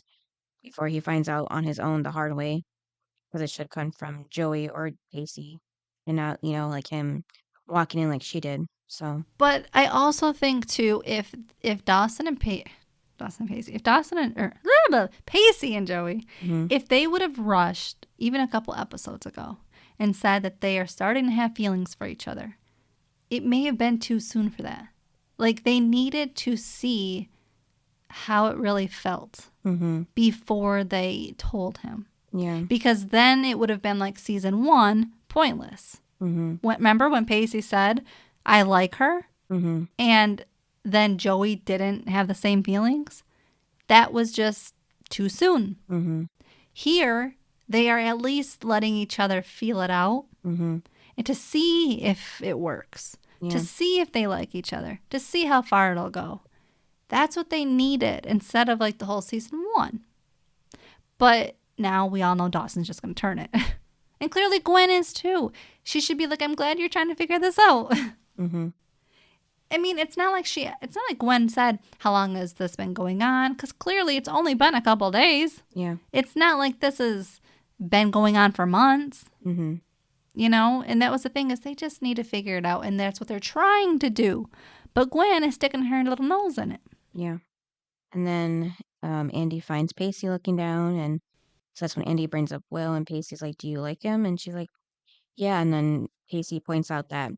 before he finds out on his own the hard way. Because it should come from Joey or Pacey and not, like him walking in like she did. So. But I also think, too, if Dawson and Pacey and Joey, if they would have rushed even a couple episodes ago and said that they are starting to have feelings for each other, it may have been too soon for that. Like, they needed to see how it really felt before they told him. Yeah. Because then it would have been like season 1, pointless. Remember when Pacey said, I like her? And then Joey didn't have the same feelings? That was just too soon. Here, they are at least letting each other feel it out and to see if it works, to see if they like each other, to see how far it'll go. That's what they needed instead of like the whole season 1. But now we all know Dawson's just going to turn it. And clearly Gwen is too. She should be like, I'm glad you're trying to figure this out. I mean, it's not like Gwen said, how long has this been going on? Because clearly it's only been a couple days. Yeah. It's not like this has been going on for months. And that was the thing, is they just need to figure it out. And that's what they're trying to do. But Gwen is sticking her little nose in it. Yeah. And then Andie finds Pacey looking down, and So that's when Andie brings up Will, and Pacey's like, "Do you like him?" And she's like, "Yeah." And then Pacey points out that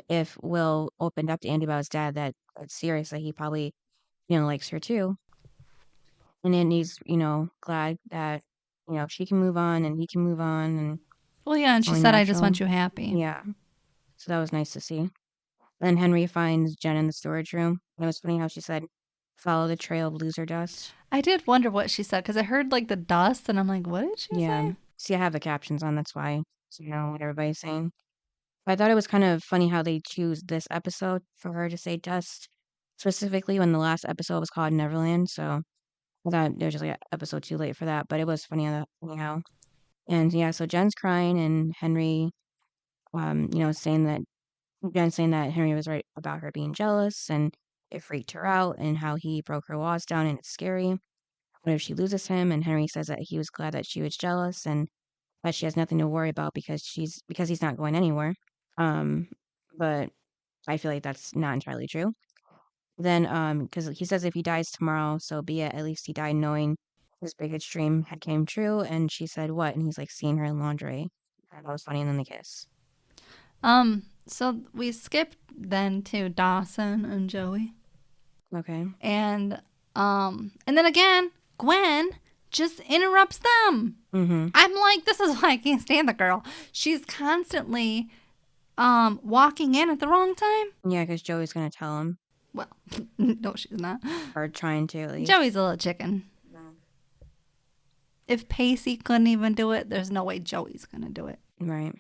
if Will opened up to Andie about his dad, that it's serious, that he probably, likes her too. And then he's, glad that, she can move on and he can move on, and Well, yeah, and it's she only said, I just natural. want you happy. Yeah. So that was nice to see. Then Henry finds Jen in the storage room. It was funny how she said, "Follow the trail of loser dust." I did wonder what she said because I heard like the dust and I'm like, what did she Yeah. say? See, I have the captions on, that's why. So you know what everybody's saying. But I thought it was kind of funny how they choose this episode for her to say dust, specifically when the last episode was called Neverland. So I thought there was just like an episode too late for that, but it was funny anyhow. And yeah, so Jen's crying, and Henry, saying that Jen's saying that Henry was right about her being jealous, and it freaked her out, and how he broke her walls down, and it's scary. What if she loses him? And Henry says that he was glad that she was jealous, and that she has nothing to worry about because he's not going anywhere. Um, but I feel like that's not entirely true. Then, because he says if he dies tomorrow, so be it. At least he died knowing his biggest dream had came true. And she said, "What?" And he's like, "Seeing her in lingerie." And that was funny. And then they kiss. So we skipped then to Dawson and Joey. Okay. And then again, Gwen just interrupts them. Mm-hmm. I'm like, this is why I can't stand the girl. She's constantly walking in at the wrong time. Yeah, because Joey's gonna tell him, Well, no, she's not. or trying to at least. Joey's a little chicken. No. If Pacey couldn't even do it, there's no way Joey's gonna do it. Right.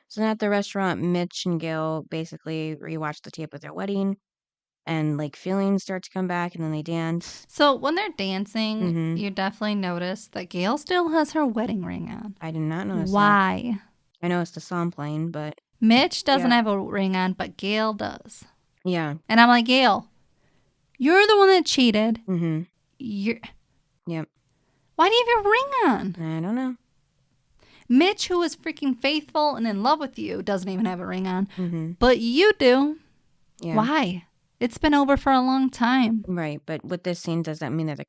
So then at the restaurant, Mitch and Gail basically rewatch the tape of their wedding, and like feelings start to come back, and then they dance. So when they're dancing, Mm-hmm. you definitely notice that Gail still has her wedding ring on. I did not notice that. Why? I know it's the song playing, but Mitch doesn't Yeah. have a ring on, but Gail does. yeah. And I'm like, Gail, you're the one that cheated. Mm-hmm. You're. Yep. Why do you have your ring on? I don't know. Mitch, who is freaking faithful and in love with you, doesn't even have a ring on. Mm-hmm. But you do. Yeah. Why? It's been over for a long time. Right, but with this scene, does that mean that they're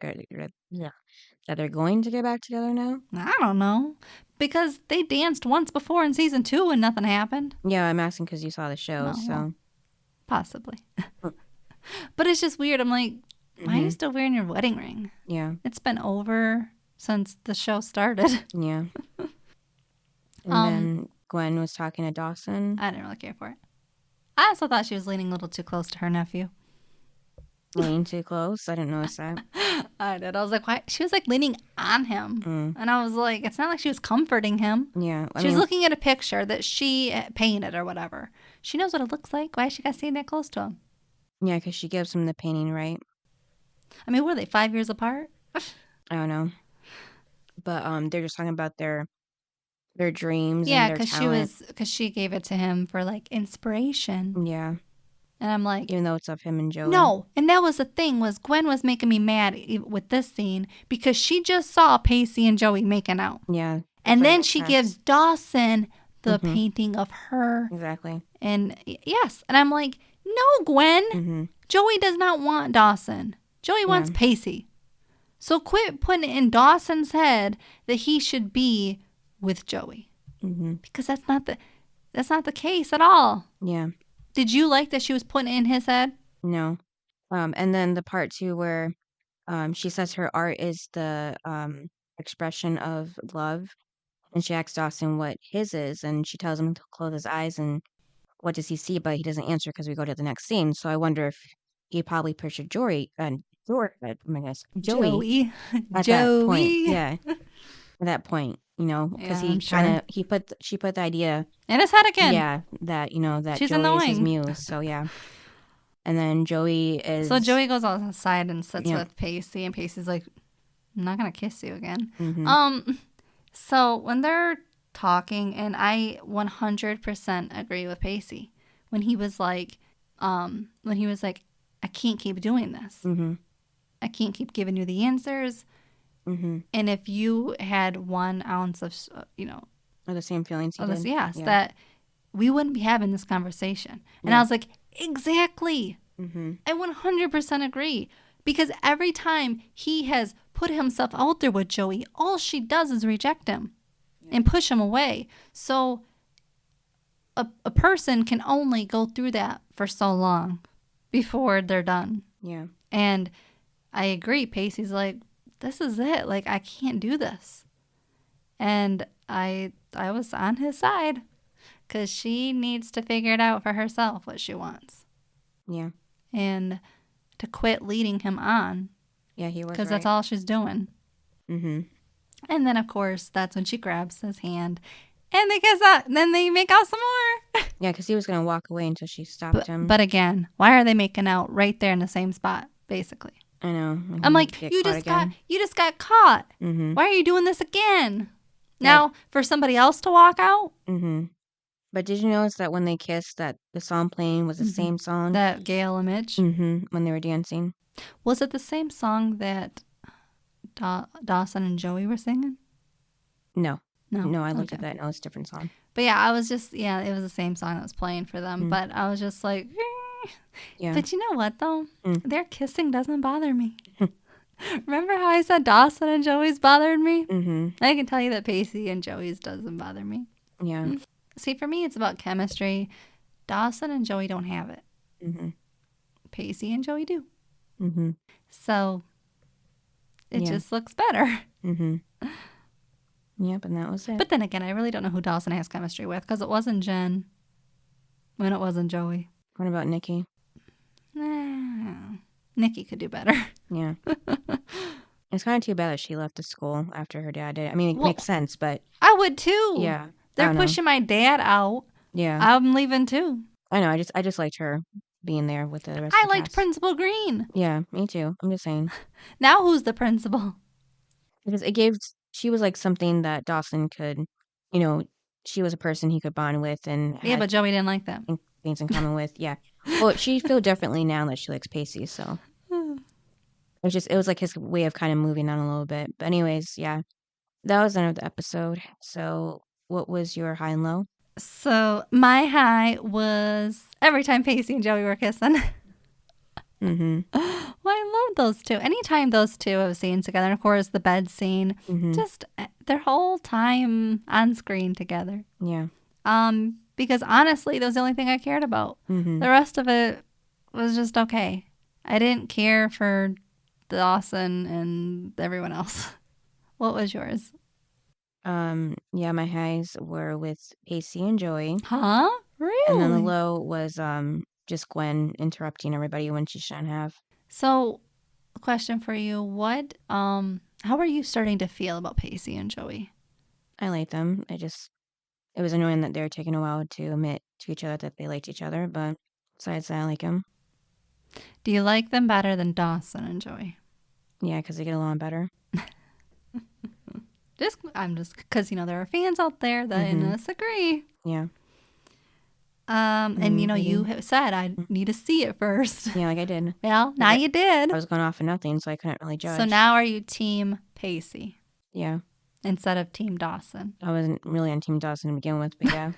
going to get back together now? I don't know. Because they danced once before in season 2 and nothing happened. Yeah, I'm asking because you saw the show, Oh, so. well. Possibly. But it's just weird. I'm like, why are you still wearing your wedding ring? Yeah, It's been over since the show started. yeah. And then Gwen was talking to Dawson. I didn't really care for it. I also thought she was leaning a little too close to her nephew. Leaning too close. I didn't notice that. I did. I was like, why? She was like leaning on him. And I was like, it's not like she was comforting him. Yeah. She was looking at a picture that she painted or whatever. She knows what it looks like. Why is she got to stay that close to him? Yeah, because she gives him the painting, right? I mean, were they 5 years apart? I don't know. But they're just talking about their dreams Yeah, and their talent. because she gave it to him for like inspiration. Yeah, And I'm like, even though it's of him and Joey. no. And that was the thing, was Gwen was making me mad with this scene because she just saw Pacey and Joey making out. Yeah. And that then makes she sense. gives Dawson the painting of her. Exactly. And yes. And I'm like, no, Gwen. Mm-hmm. Joey does not want Dawson. Joey wants Pacey. So quit putting it in Dawson's head that he should be with Joey. Mm-hmm. Because that's not the case at all. Yeah. Did you like that she was putting it in his head? No. And then the part too where she says her art is the expression of love, and she asks Dawson what his is, and she tells him to close his eyes, and what does he see? But he doesn't answer because we go to the next scene. So I wonder if he probably pictured Joey at Joey. that point. Yeah, at that point, because Yeah, she put the idea. In his head again. Yeah, that that She's Joey is his annoying. muse. So yeah. And then Joey is. So Joey goes outside and sits Yeah. with Pacey, and Pacey's like, I'm not going to kiss you again. Mhm. So when they're talking, and I 100% agree with Pacey, when he was like, I can't keep doing this. Mhm. I can't keep giving you the answers. Mhm. And if you had 1 ounce of, Or the same feelings he did. yes, Yeah. that we wouldn't be having this conversation. And I was like, exactly. Mhm. I 100% agree. Because every time he has put himself out there with Joey, all she does is reject him and push him away. So a person can only go through that for so long before they're done. Yeah. And I agree. Pacey's like, this is it. Like, I can't do this. And I was on his side because she needs to figure it out for herself what she wants. Yeah. And to quit leading him on. Yeah, he was because right. that's all she's doing. Mm-hmm. And then, of course, that's when she grabs his hand. And they kiss up. Then they make out some more. Yeah, because he was going to walk away until she stopped him. But again, why are they making out right there in the same spot, basically? I know. I'm like, you just got caught. Mm-hmm. Why are you doing this again? Now, for somebody else to walk out? Mm-hmm. But did you notice that when they kissed, that the song playing was the same song? That Gail and Mitch? Mm-hmm. When they were dancing. Was it the same song that Dawson and Joey were singing? No. No. No, I looked at that. No, it's a different song. But yeah, I was just, it was the same song that was playing for them. Mm. But I was just like, Yeah. But you know what, though? Mm. Their kissing doesn't bother me. Remember how I said Dawson and Joey's bothered me? Mm-hmm. I can tell you that Pacey and Joey's doesn't bother me. Yeah. See, for me, it's about chemistry. Dawson and Joey don't have it. Mm-hmm. Pacey and Joey do. Mm-hmm. So it just looks better. Mm-hmm. Yep, and that was it. But then again, I really don't know who Dawson has chemistry with because it wasn't Jen and it wasn't Joey. What about Nikki? Nikki could do better. Yeah. It's kind of too bad that she left the school after her dad did it. I mean, it makes sense, but... I would too. Yeah. They're pushing my dad out. Yeah. I'm leaving too. I know. I just liked her being there with the rest of the I liked cast. Principal Green. Yeah, me too. I'm just saying. Now who's the principal? Because she was like something that Dawson could, she was a person he could bond with and had but Joey didn't like that. things in common with. Yeah. Well, she feels differently now that she likes Pacey, so. It was like his way of kind of moving on a little bit. But anyways, yeah. That was the end of the episode. So what was your high and low? So my high was every time Pacey and Joey were kissing. Mm-hmm. Well, I love those two. Anytime those two have scenes together, and of course the bed scene, just their whole time on screen together. Yeah. Because honestly, that was the only thing I cared about. Mm-hmm. The rest of it was just okay. I didn't care for Dawson and everyone else. What was yours? Yeah, my highs were with Pacey and Joey. Huh? Really? And then the low was just Gwen interrupting everybody when she shouldn't have. So, a question for you. How are you starting to feel about Pacey and Joey? I like them. It was annoying that they were taking a while to admit to each other that they liked each other, but besides that, I like them. Do you like them better than Dawson and Joey? Yeah, because they get along better. Because, there are fans out there that disagree. Yeah. And, you have said I need to see it first. Yeah, like I did. Well, now you did. I was going off for nothing, so I couldn't really judge. So now are you Team Pacey? Yeah. Instead of Team Dawson? I wasn't really on Team Dawson to begin with, but yeah.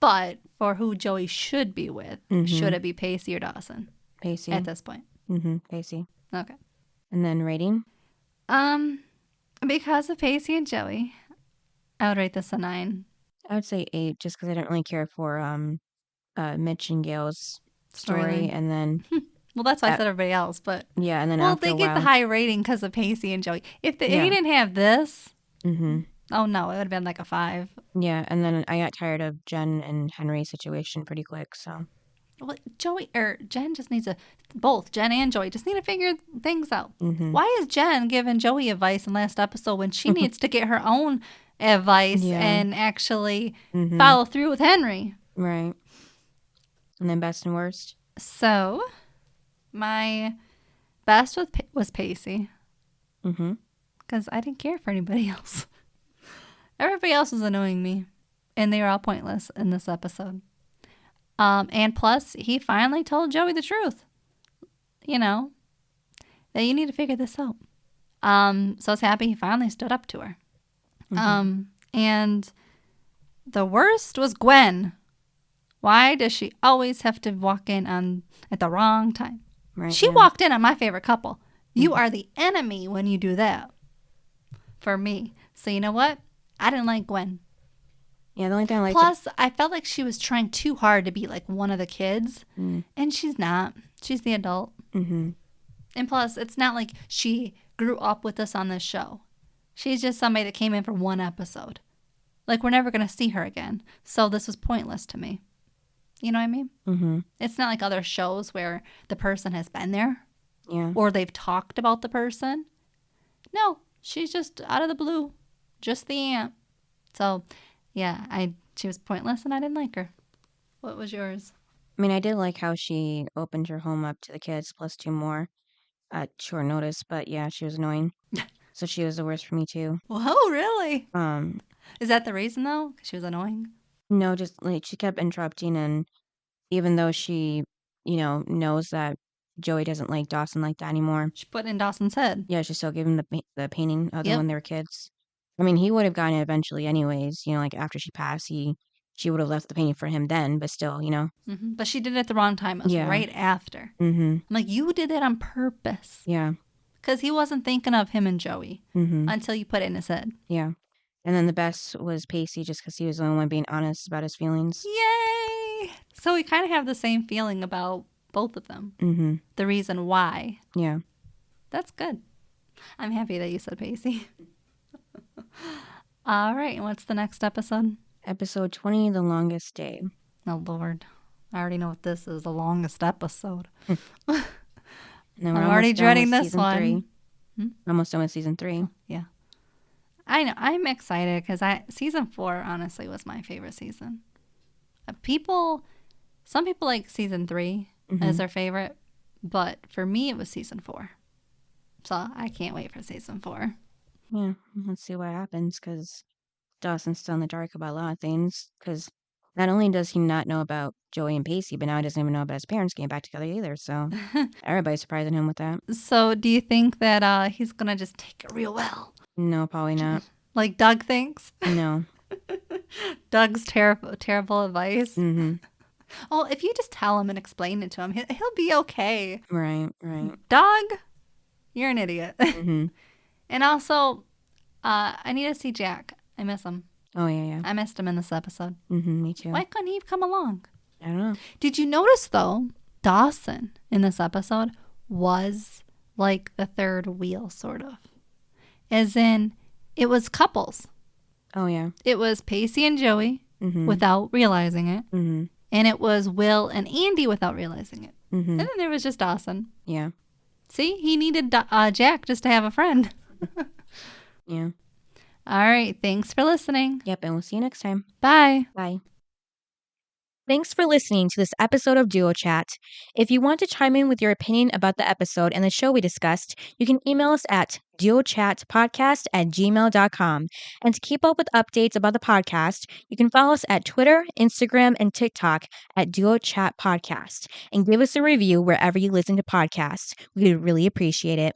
But for who Joey should be with, should it be Pacey or Dawson? Pacey. At this point? Mm-hmm. Pacey. Okay. And then rating? Because of Pacey and Joey, I would rate this a 9. I would say 8, just because I didn't really care for Mitch and Gail's story, and then... Well, that's why I said everybody else, but... Yeah, and then after a while... Well, they get the high rating because of Pacey and Joey. If you didn't have this... Mm-hmm. Oh, no, it would have been like a 5. Yeah, and then I got tired of Jen and Henry's situation pretty quick, so... Well, Jen just needs both Jen and Joey just need to figure things out. Mm-hmm. Why is Jen giving Joey advice in last episode when she needs to get her own advice and actually follow through with Henry? Right. And then best and worst? So, my best was Pacey. Mm-hmm. Because I didn't care for anybody else. Everybody else was annoying me. And they were all pointless in this episode. And plus, he finally told Joey the truth. That you need to figure this out. So I was happy he finally stood up to her. Mm-hmm. And the worst was Gwen. Why does she always have to walk in at the wrong time? Right. She yeah. walked in on my favorite couple. You are the enemy when you do that. For me. So you know what? I didn't like Gwen. Yeah, the only thing I liked. Plus, I felt like she was trying too hard to be like one of the kids. And she's not. She's the adult. Mm-hmm. And plus, it's not like she grew up with us on this show. She's just somebody that came in for one episode. Like, we're never going to see her again. So this was pointless to me. You know what I mean? Mm-hmm. It's not like other shows where the person has been there. Yeah. Or they've talked about the person. No, she's just out of the blue. Just the aunt. So, yeah, she was pointless and I didn't like her. What was yours? I mean, I did like how she opened her home up to the kids plus 2 more at short notice, but yeah, she was annoying. So she was the worst for me too. Whoa, really? Um, Is that the reason though? 'Cause she was annoying? no, just like she kept interrupting, and even though she, knows that Joey doesn't like Dawson like that anymore, She put it in Dawson's head. yeah, she still gave him the painting of them Yep. when they were kids. I mean, he would have gotten it eventually, anyways. Like after she passed, she would have left the painting for him then, but still, But she did it at the wrong time. It was Yeah. right after. Mm-hmm. I'm like, you did that on purpose. Yeah. Because he wasn't thinking of him and Joey Mm-hmm. until you put it in his head. Yeah. And then the best was Pacey, just because he was the only one being honest about his feelings. Yay! So we kind of have the same feeling about both of them. Mm-hmm. The reason why. Yeah. That's good. I'm happy that you said Pacey. All right. What's the next episode? Episode 20, The Longest Day. Oh, Lord. I already know what this is. The longest episode. And then I'm already dreading this season one. 3. Almost done with season 3. Yeah. I know. I'm excited because season 4, honestly, was my favorite season. Some people like season 3 as their favorite, but for me, it was season 4. So I can't wait for season 4. Yeah. Let's see what happens, because Dawson's still in the dark about a lot of things, because not only does he not know about Joey and Pacey, but now he doesn't even know about his parents getting back together either. So everybody's surprising him with that. So do you think that he's going to just take it real well? No, probably not. Like Doug thinks? No. Doug's terrible advice? Mm-hmm. Oh, if you just tell him and explain it to him, he'll be okay. Right. Doug, you're an idiot. Mm-hmm. And also, I need to see Jack. I miss him. Oh, yeah. I missed him in this episode. Mm-hmm, me too. Why couldn't he come along? I don't know. Did you notice, though, Dawson in this episode was like the third wheel, sort of. As in, it was couples. Oh, yeah. It was Pacey and Joey Mm-hmm. without realizing it. Mm-hmm. And it was Will and Andie without realizing it. Mm-hmm. And then there was just Dawson. Yeah. See, he needed Jack just to have a friend. Yeah. All right. Thanks for listening. Yep, and we'll see you next time. Bye. Bye. Thanks for listening to this episode of Duo Chat. If you want to chime in with your opinion about the episode and the show we discussed, you can email us at duochatpodcast@gmail.com. And to keep up with updates about the podcast, you can follow us at Twitter, Instagram, and TikTok at Duo Chat Podcast. And give us a review wherever you listen to podcasts. We would really appreciate it.